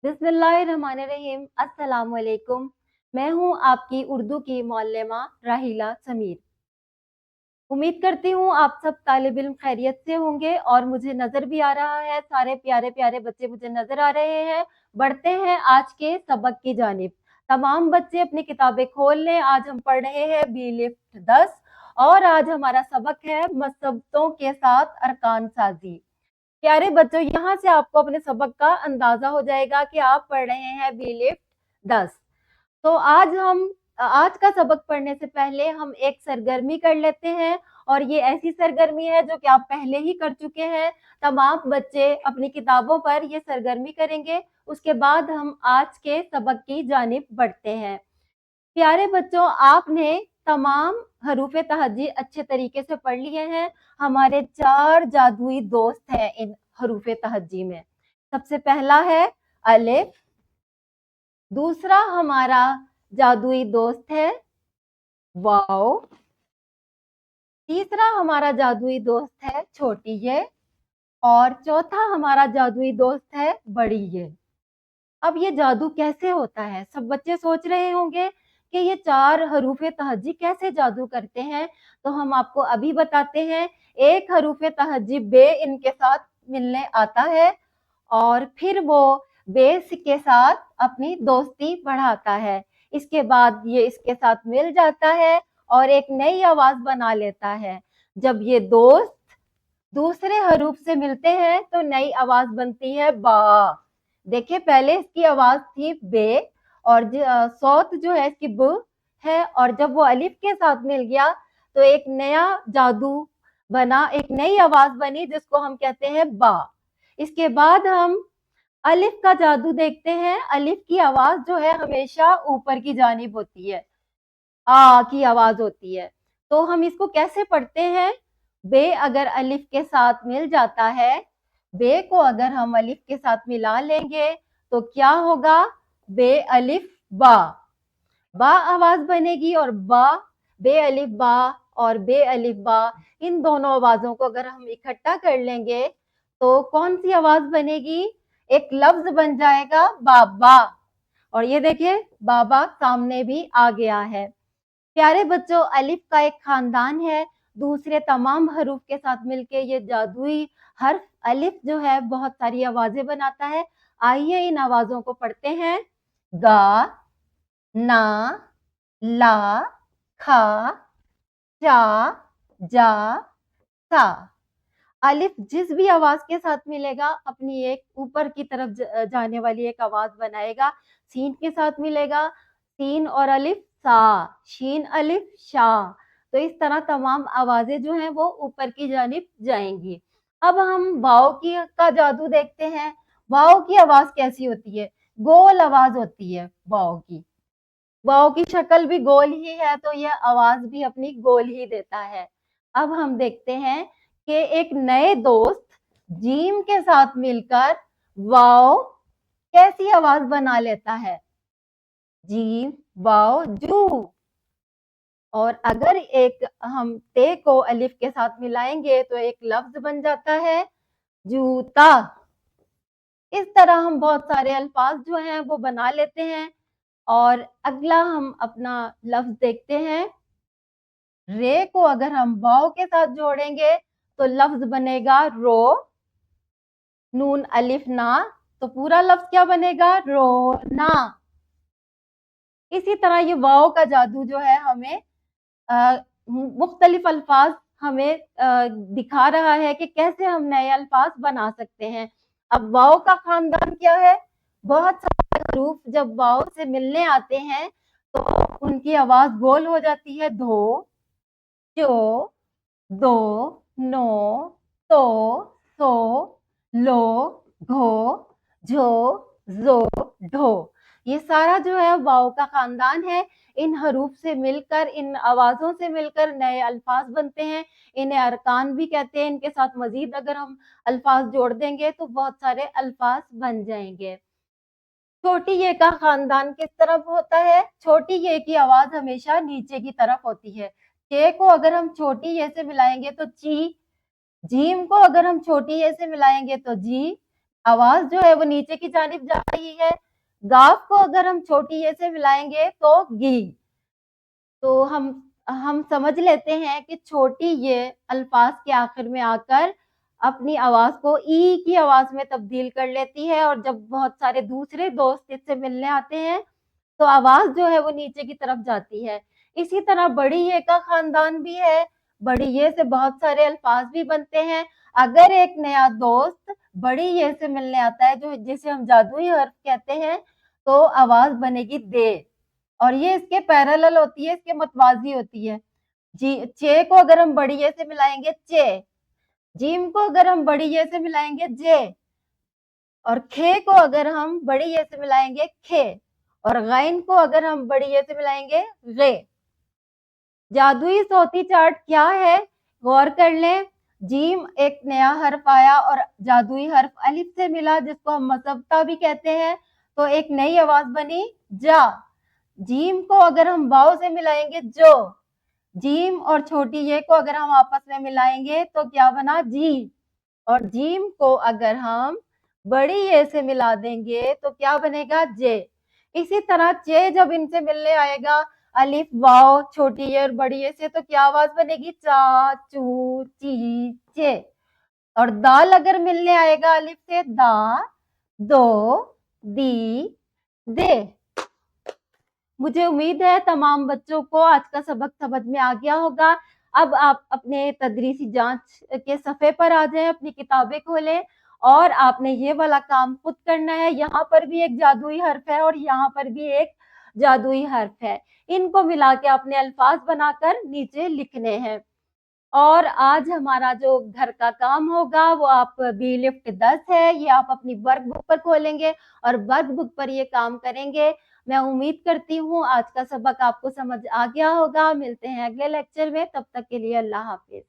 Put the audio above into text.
बिस्मिल्लाहिर्रहमानिर्रहीम। अस्सलाम वालेकुम। मैं हूँ आपकी उर्दू की मौल्लमा राहिला समीर। उम्मीद करती हूँ आप सब तालिब इल्म खैरियत से होंगे और मुझे नज़र भी आ रहा है, सारे प्यारे प्यारे बच्चे मुझे नज़र आ रहे हैं। बढ़ते हैं आज के सबक की जानिब। तमाम बच्चे अपनी किताबें खोल लें। आज हम पढ़ रहे हैं बी लिफ्ट 10 और आज हमारा सबक है मसब्बतों के साथ अरकान साजी। प्यारे बच्चों, यहाँ से आपको अपने सबक का अंदाजा हो जाएगा कि आप पढ़ रहे हैं बी लिफ्ट 10। तो आज का सबक पढ़ने से पहले हम एक सरगर्मी कर लेते हैं और ये ऐसी सरगर्मी है जो कि आप पहले ही कर चुके हैं। तमाम बच्चे अपनी किताबों पर ये सरगर्मी करेंगे, उसके बाद हम आज के सबक की जानिब बढ़ते हैं। प्यारे बच्चों, आपने तमाम हरूफ तहज्जी अच्छे तरीके से पढ़ लिए हैं। हमारे 4 जादुई दोस्त हैं इन हरूफ तहज्जी में। सबसे पहला है अलिफ, दूसरा हमारा जादुई दोस्त है वाव, तीसरा हमारा जादुई दोस्त है छोटी ये और चौथा हमारा जादुई दोस्त है बड़ी ये। अब ये जादू कैसे होता है? सब बच्चे सोच रहे होंगे कि ये 4 हरूफे तहज्जी कैसे जादू करते हैं, तो हम आपको अभी बताते हैं। एक हरूफे तहज्जी बे इनके साथ मिलने आता है और फिर वो बे के साथ अपनी दोस्ती बढ़ाता है। इसके बाद ये इसके साथ मिल जाता है और एक नई आवाज बना लेता है। जब ये दोस्त दूसरे हरूफ से मिलते हैं तो नई आवाज बनती है बा। देखिए, पहले इसकी आवाज थी बे और सौत जो है इसकी ब है, और जब वो अलिफ के साथ मिल गया तो एक नया जादू बना, एक नई आवाज बनी जिसको हम कहते हैं बा। इसके बाद हम अलिफ का जादू देखते हैं। अलिफ की आवाज जो है हमेशा ऊपर की जानिब होती है, आ की आवाज होती है। तो हम इसको कैसे पढ़ते हैं? बे अगर अलिफ के साथ मिल जाता है, बे को अगर हम अलिफ के साथ मिला लेंगे तो क्या होगा? बे अलिफ बा, बा आवाज बनेगी और बा, बे अलिफ बा और बे अलिफ बा, इन दोनों आवाजों को अगर हम इकट्ठा कर लेंगे तो कौन सी आवाज बनेगी? एक लफ्ज बन जाएगा बाबा। और ये देखिए बाबा सामने भी आ गया है। प्यारे बच्चों, अलिफ का एक खानदान है। दूसरे तमाम हरूफ के साथ मिलके ये जादुई हर्फ अलिफ जो है बहुत सारी आवाजें बनाता है। आइए इन आवाजों को पढ़ते हैं। गा, ना, ला, खा, चा, जा, सा। अलिफ जिस भी आवाज के साथ मिलेगा अपनी एक ऊपर की तरफ जाने वाली एक आवाज बनाएगा। सीन के साथ मिलेगा, सीन और अलिफ सा, शीन अलिफ शा। तो इस तरह तमाम आवाजें जो हैं वो ऊपर की जानिब जाएंगी। अब हम वाव की का जादू देखते हैं। वाव की आवाज कैसी होती है? गोल आवाज होती है वाव की। वाव की शक्ल भी गोल ही है तो यह आवाज भी अपनी गोल ही देता है। अब हम देखते हैं कि एक नए दोस्त जीम के साथ मिलकर वाव कैसी आवाज बना लेता है? जीम वाव जू। और अगर एक हम ते को अलिफ के साथ मिलाएंगे तो एक लफ्ज बन जाता है जूता। इस तरह हम बहुत सारे अल्फाज जो हैं वो बना लेते हैं। और अगला हम अपना लफ्ज देखते हैं। रे को अगर हम वाव के साथ जोड़ेंगे तो लफ्ज बनेगा रो, नून अलिफ ना, तो पूरा लफ्ज क्या बनेगा? रोना। इसी तरह ये वाव का जादू जो है हमें मुख्तलिफ अल्फाज हमें दिखा रहा है कि कैसे हम नए अल्फाज बना सकते हैं। अब वाव का खानदान क्या है? बहुत सारे हरूफ जब वाव से मिलने आते हैं तो उनकी आवाज गोल हो जाती है। धो, चो, दो, नो, तो, सो, लो, घो, झो, जो, ढो। ये सारा जो है वाव का खानदान है। इन हरूफ से मिलकर, इन आवाजों से मिलकर नए अल्फाज बनते हैं। इन्हें अरकान भी कहते हैं। इनके साथ मजीद अगर हम अल्फाज जोड़ देंगे तो बहुत सारे अल्फाज बन जाएंगे। छोटी ये का खानदान किस तरफ होता है? छोटी ये की आवाज हमेशा नीचे की तरफ होती है। के को अगर हम छोटी ये से मिलाएंगे तो ची, जीम को अगर हम छोटी ये से मिलाएंगे तो जी, आवाज जो है वो नीचे की जानिब जा रही है। गाफ को अगर हम छोटी ये से मिलाएंगे तो गी। तो हम समझ लेते हैं कि छोटी ये अल्फाज के आखिर में आकर अपनी आवाज को ई की आवाज में तब्दील कर लेती है, और जब बहुत सारे दूसरे दोस्त इससे मिलने आते हैं तो आवाज जो है वो नीचे की तरफ जाती है। इसी तरह बड़ी ये का खानदान भी है। बड़ी ये से बहुत सारे अल्फाज भी बनते हैं। अगर एक नया दोस्त बड़ी ये से मिलने आता है, जो जिसे हम जादुई हर्फ कहते हैं, तो आवाज बनेगी दे, और ये इसके पैरेलल होती है, इसके मतवाजी होती है। जी, चे को अगर हम बड़ी ये से मिलाएंगे चे, जीम को अगर हम बड़ी ये से मिलाएंगे जे, और खे को अगर हम बड़ी ये से मिलाएंगे खे, और गैन को अगर हम बड़ी ये से मिलाएंगे गे। जादुई सौती चार्ट क्या है, गौर कर लें। जीम एक नया हर्फ आया और जादुई हर्फ अलिफ से मिला, जिसको हम मसब्ता भी कहते हैं, तो एक नई आवाज बनी जा। जीम को अगर हम वाव से मिलाएंगे जो, जीम और छोटी ये को अगर हम आपस में मिलाएंगे तो क्या बना जी, और जीम को अगर हम बड़ी ये से मिला देंगे तो क्या बनेगा जे। इसी तरह चे जब इनसे मिलने आएगा अलिफ वाव छोटी ये और बड़ी ये से, तो क्या आवाज बनेगी चा चू ची चे। और दाल अगर मिलने आएगा अलिफ से दा दो दी दे। मुझे उम्मीद है तमाम बच्चों को आज का सबक समझ में आ गया होगा। अब आप अपने तदरीसी जांच के सफ़े पर आ जाएं, अपनी किताबें खोलें, और आपने ये वाला काम खुद करना है। यहाँ पर भी एक जादुई हर्फ है और यहाँ पर भी एक जादुई हर्फ है। इनको मिला के आपने अल्फाज बनाकर नीचे लिखने हैं। और आज हमारा जो घर का काम होगा वो आप बी लिफ्ट 10 है, ये आप अपनी वर्क बुक पर खोलेंगे और वर्क बुक पर ये काम करेंगे। मैं उम्मीद करती हूँ आज का सबक आपको समझ आ गया होगा। मिलते हैं अगले लेक्चर में, तब तक के लिए अल्लाह हाफिज।